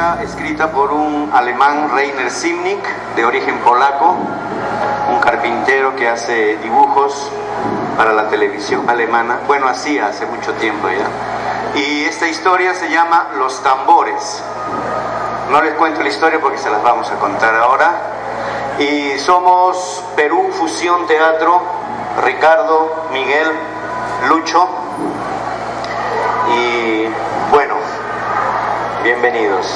historia escrita por un alemán, Rainer Simnik, de origen polaco, un carpintero que hace dibujos para la televisión alemana. Bueno, hacía hace mucho tiempo ya. Y esta historia se llama Los Tambores. No les cuento la historia porque se las vamos a contar ahora. Y somos Perú Fusión Teatro, Ricardo, Miguel, Lucho. Y bueno, bienvenidos.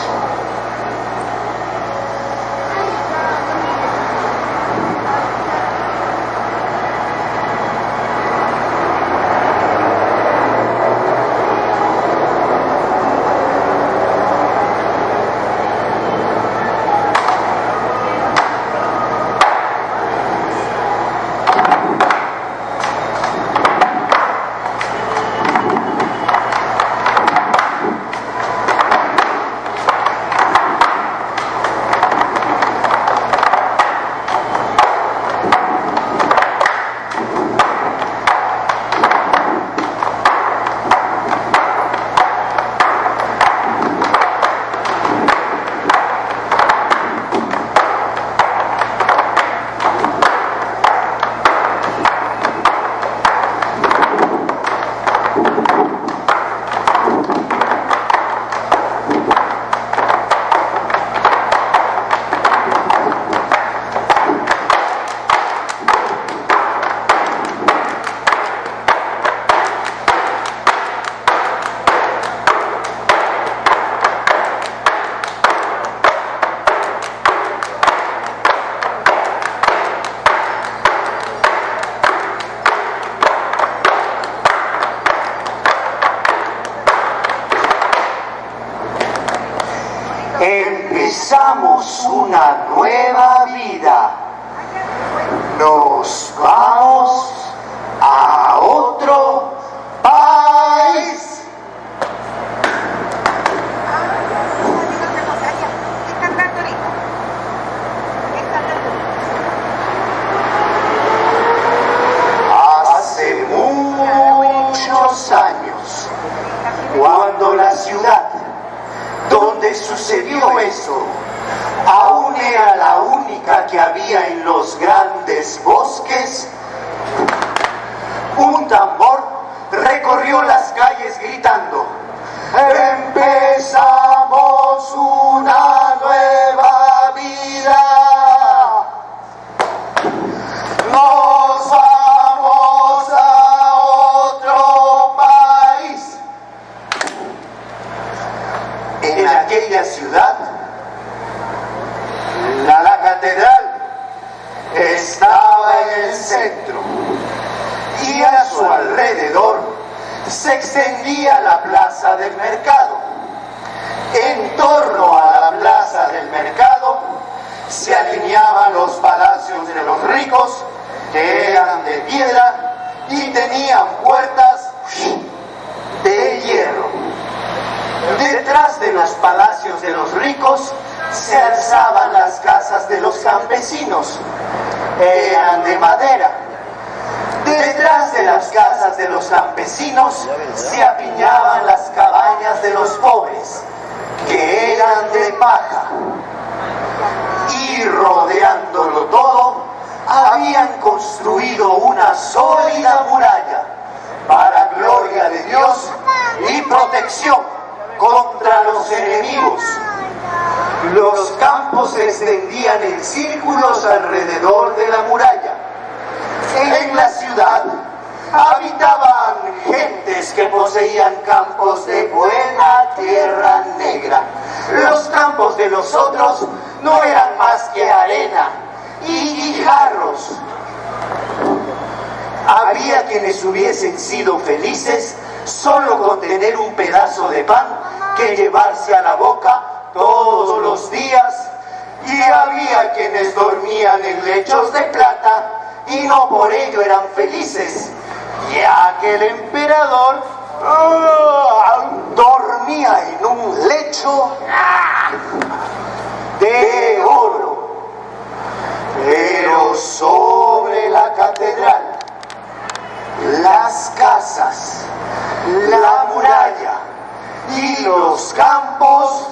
Empezamos una nueva vida. Nos vamos a otro país. Hace muchos años, cuando la ciudad donde sucedió eso aún era la única que había en los grandes bosques, un tambor recorrió las calles gritando: empezamos una nueva vida, nos vamos a otro país. En aquella ciudad, la catedral estaba en el centro y a su alrededor se extendía la plaza del mercado. En torno a la plaza del mercado se alineaban los palacios de los ricos, que eran de piedra y tenían puertas de hierro. Detrás de los palacios de los ricos se alzaban las casas de los campesinos, eran de madera. Detrás de las casas de los campesinos se apiñaban las cabañas de los pobres, que eran de paja. Y rodeándolo todo, habían construido una sólida muralla para gloria de Dios y protección contra los enemigos. Los campos se extendían en círculos alrededor de la muralla. En la ciudad habitaban gentes que poseían campos de buena tierra negra. Los campos de los otros no eran más que arena y guijarros. Había quienes hubiesen sido felices solo con tener un pedazo de pan que llevarse a la boca todos los días, y había quienes dormían en lechos de plata y no por ello eran felices, ya que el emperador dormía en un lecho de oro. Pero sobre la catedral, las casas, la muralla y los campos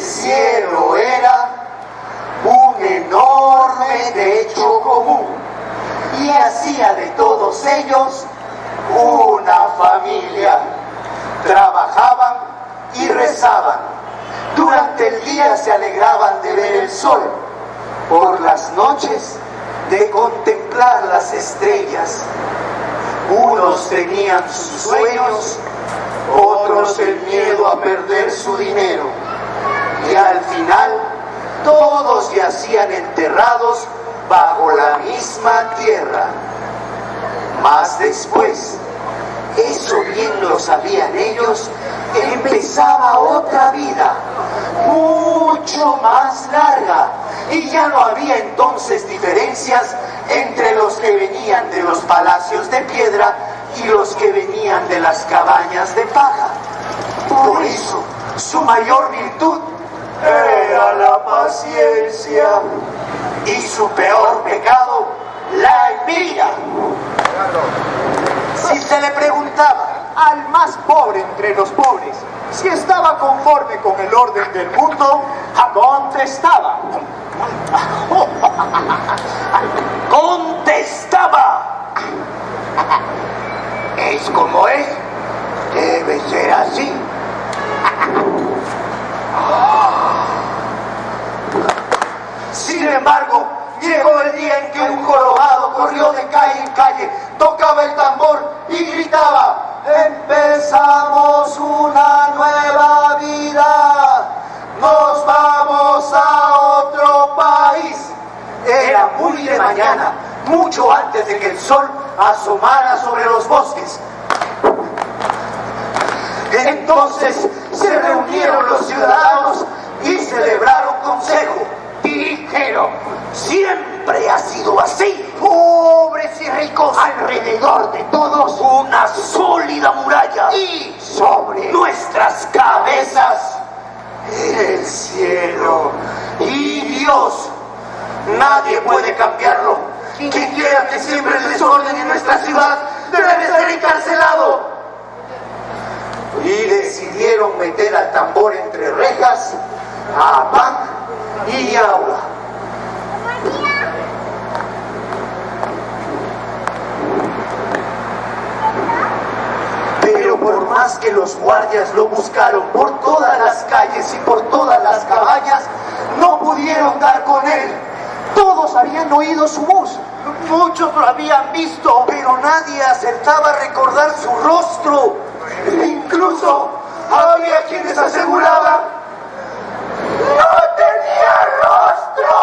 cielo era un enorme techo común y hacía de todos ellos una familia. Trabajaban y rezaban. Durante el día se alegraban de ver el sol. Por las noches de contemplar las estrellas. Unos tenían sus sueños, otros el miedo a perder su dinero. Y al final todos yacían enterrados bajo la misma tierra. Mas después, eso bien lo sabían ellos, empezaba otra vida, mucho más larga, y ya no había entonces diferencias entre los que venían de los palacios de piedra y los que venían de las cabañas de paja. Por eso, su mayor virtud era la paciencia, y su peor pecado, la envidia. Si se le preguntaba al más pobre entre los pobres si estaba conforme con el orden del mundo, contestaba. Es como es, debe ser así. Sin embargo, llegó el día en que un jorobado corrió de calle en calle, tocaba el tambor y gritaba: empezamos una nueva vida, nos vamos a otro país. Era muy de mañana, mucho antes de que el sol asomara sobre los bosques. Entonces se reunieron los ciudadanos y celebraron consejo. Y dijeron: siempre ha sido así, pobres y ricos, alrededor de todos una sólida muralla, y sobre nuestras cabezas el cielo y Dios. Nadie puede cambiarlo. Quien quiera que siembre el desorden en nuestra ciudad debe ser encarcelado. Y decidieron meter al tambor entre rejas a Pan y Aura. Pero por más que los guardias lo buscaron por todas las calles y por todas las cabañas, no pudieron dar con él. Todos habían oído su voz, muchos lo habían visto, pero nadie acertaba a recordar su rostro. Incluso había quienes aseguraban: ¡no tenía rostro!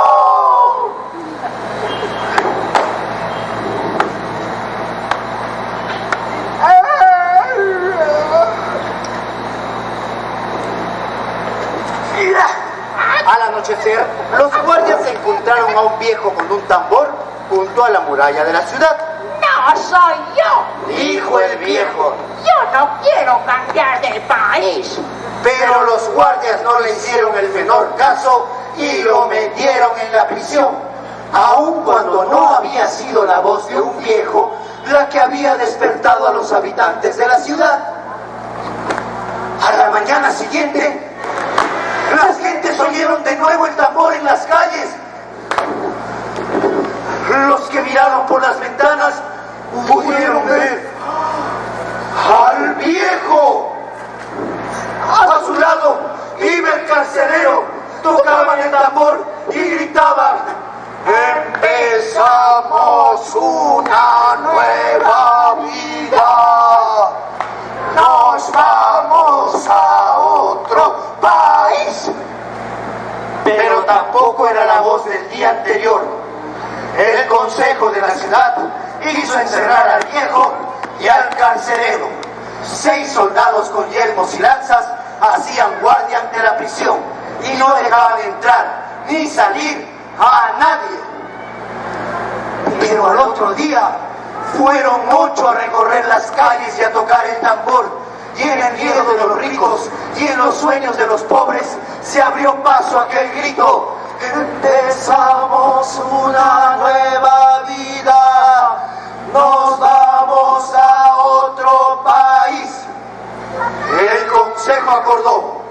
Al anochecer, los guardias encontraron a un viejo con un tambor junto a la muralla de la ciudad. ¡No soy yo! Dijo el viejo. Yo no quiero cambiar de país. Pero los guardias no le hicieron el menor caso y lo metieron en la prisión, aun cuando no había sido la voz de un viejo la que había despertado a los habitantes de la ciudad. A la mañana siguiente, las gentes oyeron de nuevo el tambor en las calles. Los que miraron por las ventanas pudieron ver al viejo. A su lado iba el carcelero, tocaban el tambor y gritaban: empezamos una nueva vida, nos vamos a otro país. Pero tampoco era la voz del día anterior. El consejo de la ciudad hizo encerrar al viejo y al carcelero. 6 soldados con yelmos y lanzas hacían guardia ante la prisión y no dejaban entrar ni salir a nadie. Pero al otro día fueron 8 a recorrer las calles y a tocar el tambor, y en el miedo de los ricos y en los sueños de los pobres se abrió paso aquel grito: empezamos una nueva vida, nos vamos a otro país. El consejo acordó: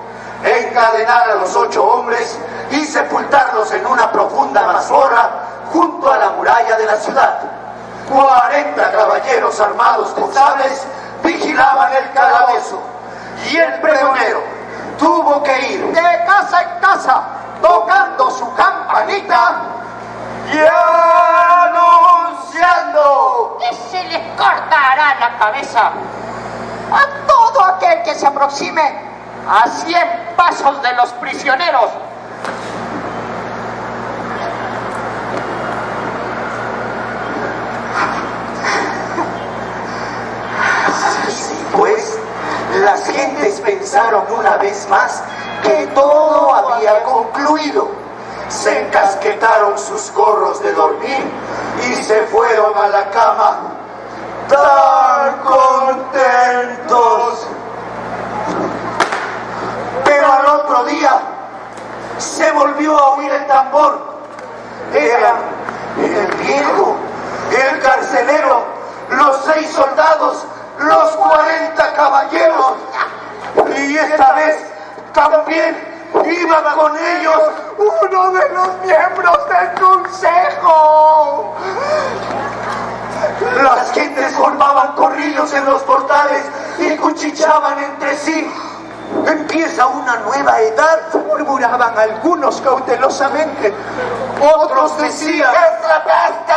en encadenar a los 8 hombres y sepultarlos en una profunda mazmorra junto a la muralla de la ciudad. 40 caballeros armados con sables vigilaban el calabozo, y el pregonero tuvo que ir de casa en casa tocando su campanita y anunciando: Y se les cortará la cabeza a todo aquel que se aproxime a 100 pasos de los prisioneros. Así pues, las gentes pensaron una vez más que todo había concluido. Se encasquetaron sus gorros de dormir y se fueron a la cama tan contentos. Pero al otro día se volvió a oír el tambor. Eran el viejo, el carcelero, los 6 soldados, los 40 caballeros, y esta vez también iba con ellos uno de los miembros del consejo. Las gentes formaban corrillos en los portales y cuchicheaban entre sí. Empieza una nueva edad, murmuraban algunos cautelosamente. Otros decían: ¡es la peste!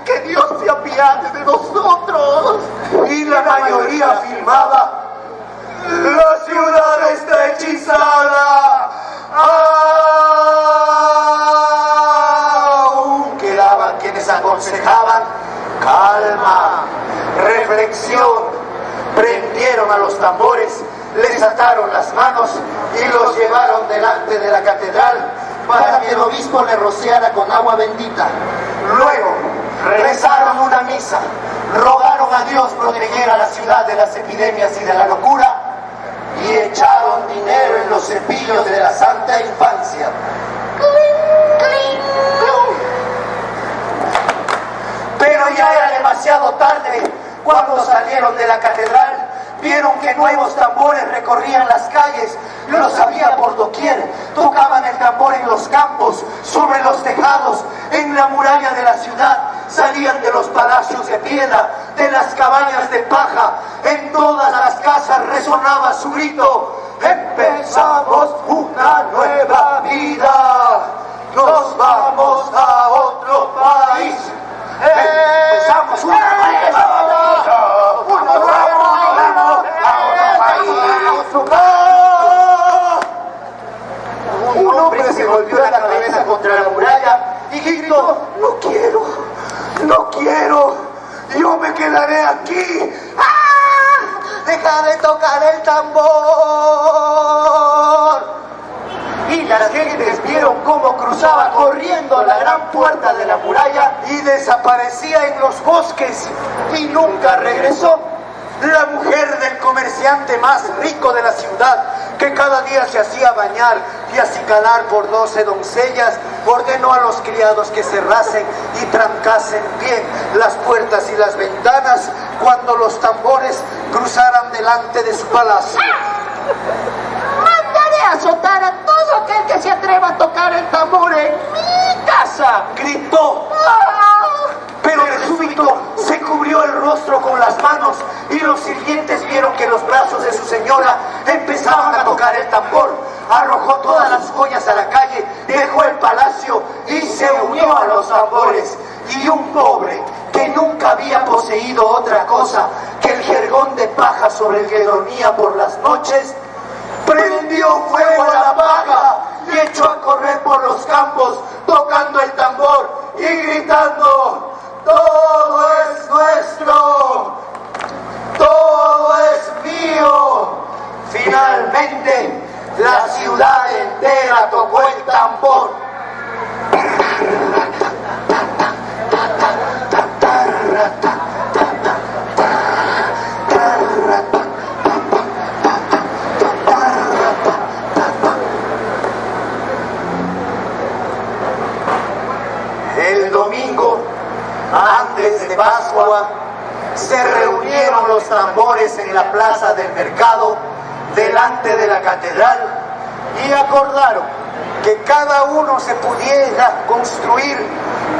¡Que Dios se apiade de nosotros! Y la mayoría afirmaba: ¡la ciudad está hechizada! Aún quedaban quienes aconsejaban: calma, reflexión. Prendieron a los tambores, les ataron las manos y los llevaron delante de la catedral para que el obispo le rociara con agua bendita. Luego rezaron una misa, rogaron a Dios proteger a la ciudad de las epidemias y de la locura, y echaron dinero en los cepillos de la Santa Infancia. Pero ya era demasiado tarde. Cuando salieron de la catedral, vieron que nuevos tambores recorrían las calles. Los había por doquier. Tocaban el tambor en los campos, sobre los tejados, en la muralla de la ciudad. Salían de los palacios de piedra, de las cabañas de paja. En todas las casas resonaba su grito: empezamos una nueva vida, nos vamos a otro país. Empezamos una nueva vida, nos vamos a otro país. Un hombre se golpeó la cabeza contra la muralla y gritó: no quiero, no quiero, yo me quedaré aquí. ¡Ah! ¡Deja de tocar el tambor! Y las gentes vieron cómo cruzaba corriendo la gran puerta de la muralla y desaparecía en los bosques y nunca regresó. La mujer del comerciante más rico de la ciudad, que cada día se hacía bañar y acicalar por 12 doncellas, ordenó a los criados que cerrasen y trancasen bien las puertas y las ventanas cuando los tambores cruzaran delante de su palacio. Mandaré a azotar a todo aquel que se atreva a tocar el tambor en mi casa, gritó. Pero de súbito se cubrió el rostro con las manos y los sirvientes vieron que los brazos de su señora empezaban a tocar el tambor. Arrojó todas las joyas a la calle, dejó el palacio y se unió a los tambores. Y un pobre que nunca había poseído otra cosa que el jergón de paja sobre el que dormía por las noches, prendió fuego a la paja y echó a correr por los campos tocando el tambor y gritando: todo es nuestro, todo es mío. Finalmente la ciudad entera tocó el tambor. El domingo, antes de Pascua, se reunieron los tambores en la plaza del mercado, delante de la catedral, acordaron que cada uno se pudiera construir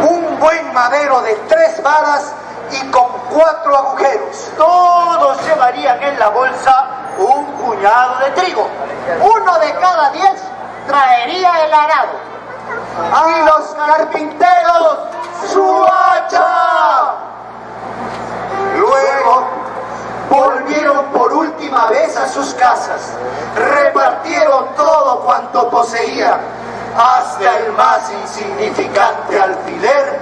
un buen madero de 3 varas y con 4 agujeros. Todos llevarían en la bolsa un puñado de trigo. 1 de cada 10 traería el arado. Y los carpinteros su hacha. Luego volvieron por última vez a sus casas, repartieron todo cuanto poseían, hasta el más insignificante alfiler,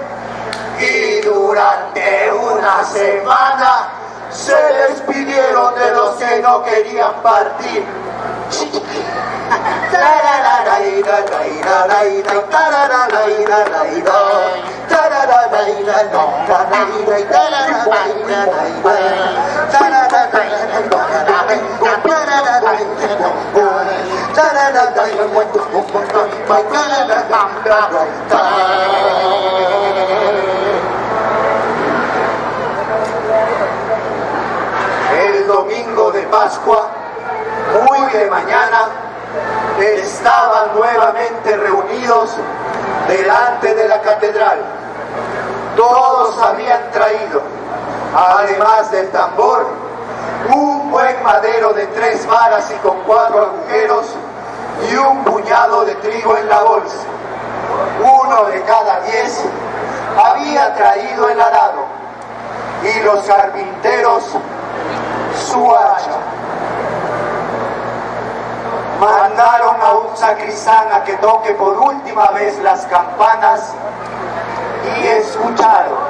y durante una semana se despidieron de los que no querían partir. El domingo de Pascua, muy de mañana, estaban nuevamente reunidos delante de la catedral. Todos habían traído, además del tambor, un buen madero de 3 varas y con 4 agujeros y un puñado de trigo en la bolsa. 1 de cada 10 había traído el arado y los carpinteros su hacha. Mandaron a un sacristán a que toque por última vez las campanas y escucharon.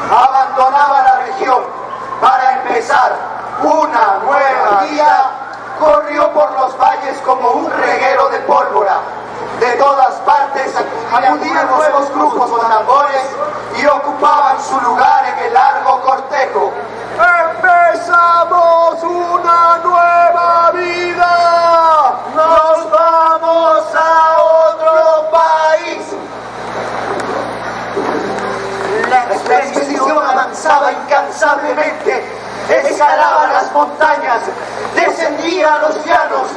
Abandonaba la región para empezar una nueva vida, corrió por los valles como un reguero de pólvora. De todas partes acudían nuevos grupos con tambores y ocupaban su lugar en el largo cortejo. ¡Empezamos una nueva vida! ¡Nos vamos a otro país! La expedición avanzaba incansablemente, escalaba las montañas, descendía a los llanos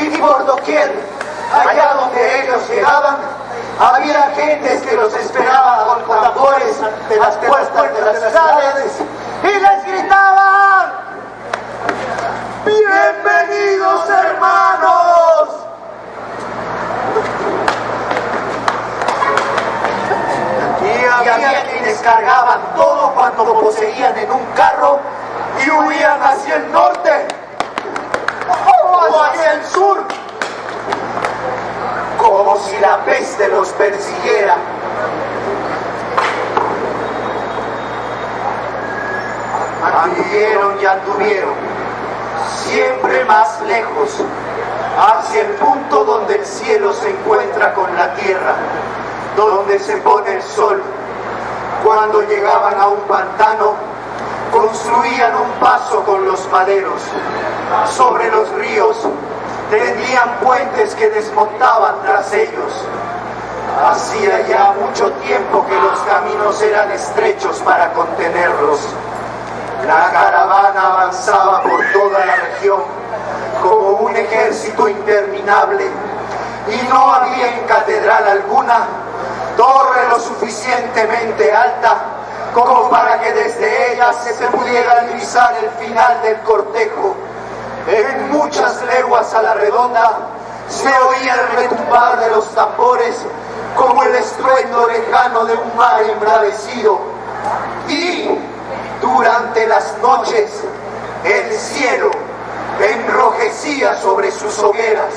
y por doquier, allá donde ellos llegaban, había gentes que los esperaban con tambores ante las puertas de las ciudades y les gritaban: ¡bienvenidos, hermanos! Y había quienes cargaban todo cuanto poseían en un carro y huían hacia el norte o hacia el sur, como si la peste los persiguiera. Anduvieron y anduvieron, siempre más lejos, hacia el punto donde el cielo se encuentra con la tierra, donde se pone el sol. Cuando llegaban a un pantano, construían un paso con los maderos. Sobre los ríos tendían puentes que desmontaban tras ellos. Hacía ya mucho tiempo que los caminos eran estrechos para contenerlos. La caravana avanzaba por toda la región como un ejército interminable y no había en catedral alguna torre los suficientemente alta como para que desde ella se pudiera divisar el final del cortejo. En muchas leguas a la redonda se oía el retumbar de los tambores como el estruendo lejano de un mar embravecido. Y durante las noches el cielo enrojecía sobre sus hogueras.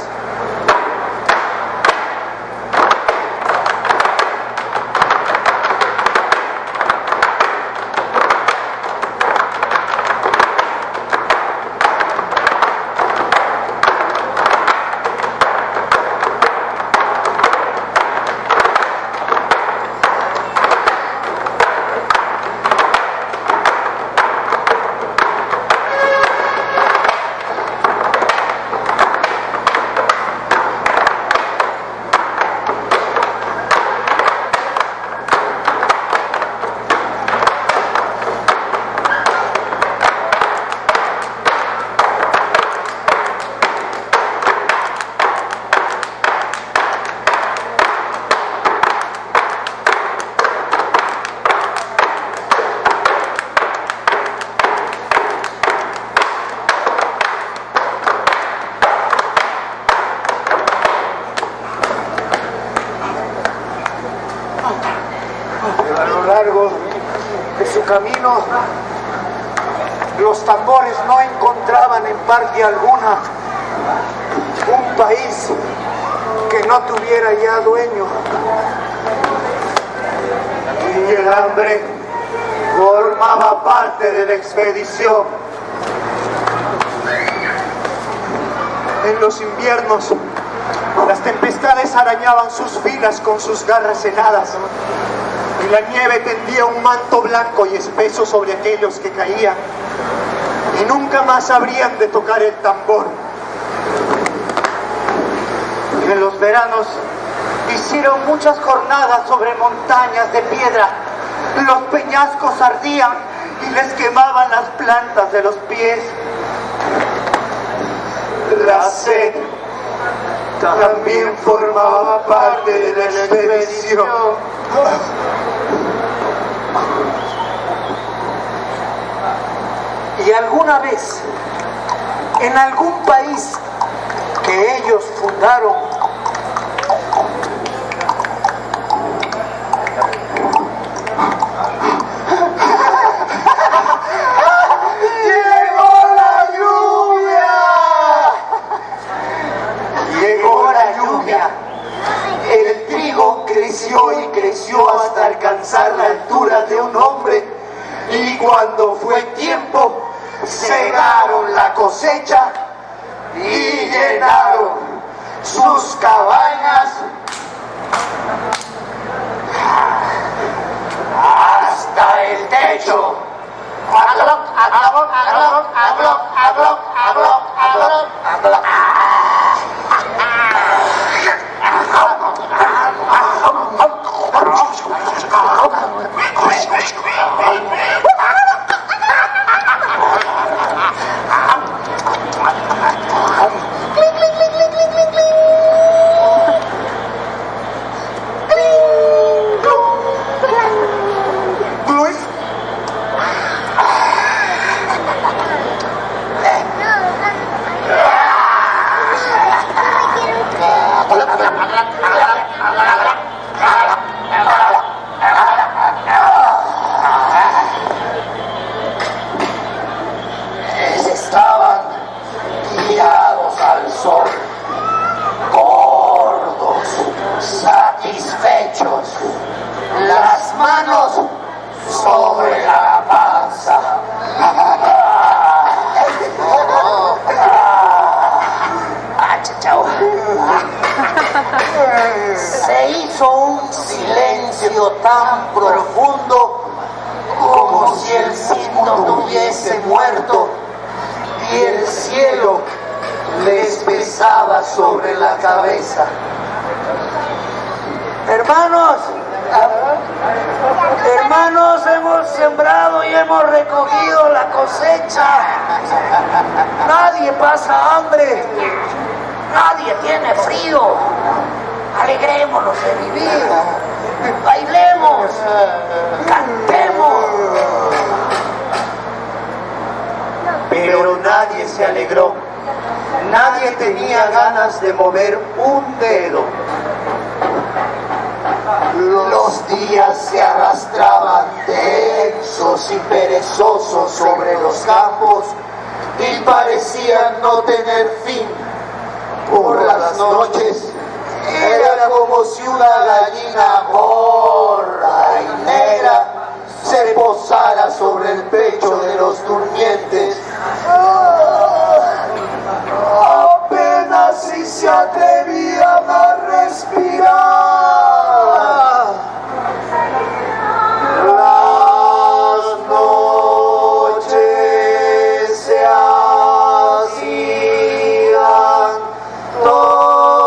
De su camino, los tambores no encontraban en parte alguna un país que no tuviera ya dueño, y el hambre formaba parte de la expedición. En los inviernos, las tempestades arañaban sus filas con sus garras heladas, y la nieve tendía un manto blanco y espeso sobre aquellos que caían, y nunca más habrían de tocar el tambor. En los veranos hicieron muchas jornadas sobre montañas de piedra. Los peñascos ardían y les quemaban las plantas de los pies. La sed también formaba parte de la expedición. Y alguna vez, en algún país que ellos fundaron, llegó la lluvia. El trigo creció y creció hasta alcanzar la altura de un hombre, y cuando fue tiempo, cegaron la cosecha y llenaron sus cabañas hasta el techo. Estaban tirados al sol, gordos, satisfechos, las manos sobre la panza. Se hizo un silencio tan profundo como si el signo hubiese muerto, y el cielo les pesaba sobre la cabeza. Hermanos, hemos sembrado y hemos recogido la cosecha. Nadie pasa hambre, nadie tiene frío. Alegrémonos de vivir, bailemos. cantemos, cantemos. Pero nadie se alegró, nadie tenía ganas de mover un dedo. Los días se arrastraban densos y perezosos sobre los campos y parecían no tener fin. Por las noches era como si una gallina gorda y negra se posara sobre el pecho de los durmientes. Apenas si se atrevían a respirar. Las noches se hacían todavía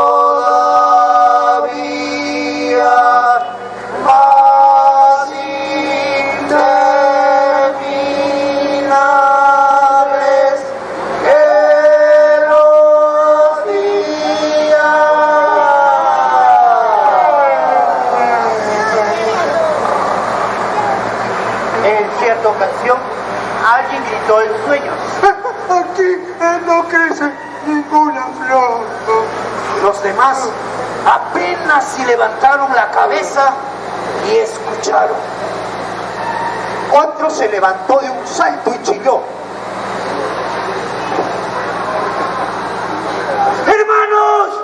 más interminables que los días. En cierta ocasión, alguien gritó en sueños. Aquí no crece ninguna flor. Los demás apenas si levantaron la cabeza y escucharon. Otro se levantó de un salto y chilló. ¡Hermanos!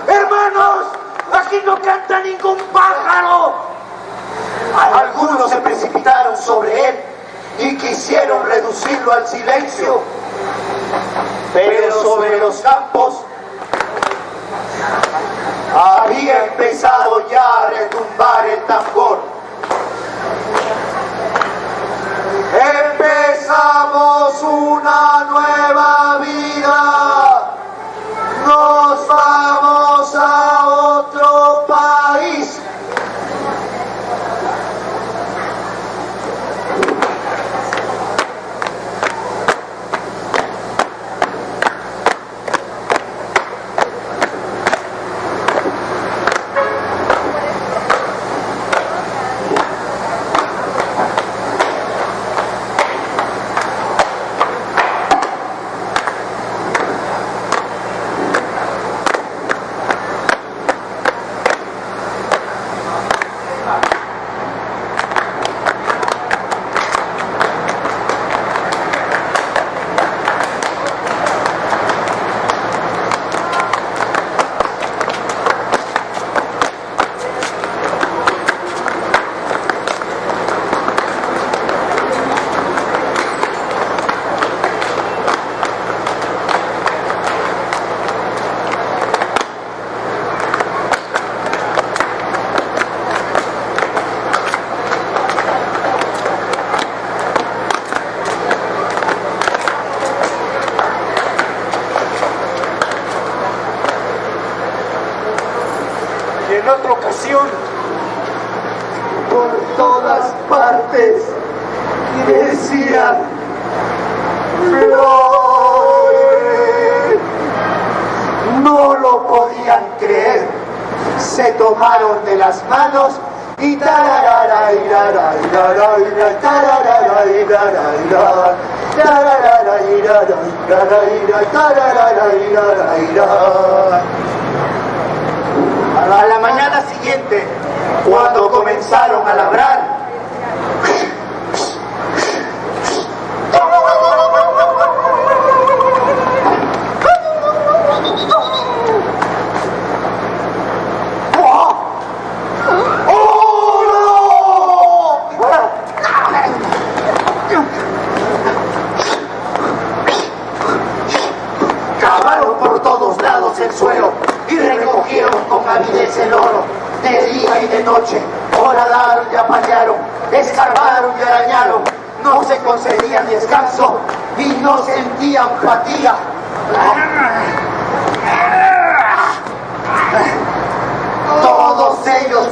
¡Hermanos! ¡Aquí no canta ningún pájaro! Algunos se precipitaron sobre él y quisieron reducirlo al silencio. Pero sobre los campos había empezado ya a retumbar el tambor. Empezamos una nueva vida. Nos vamos a otro país. En otra ocasión, por todas partes decían flores. No lo podían creer. Se tomaron de las manos y a la mañana siguiente, cuando comenzaron a labrar, cavaron por todos lados el suelo y recogieron con avidez el oro, de día y de noche. Horadaron y apañaron, escarbaron y arañaron, no se concedían descanso y no sentían fatiga. Todos ellos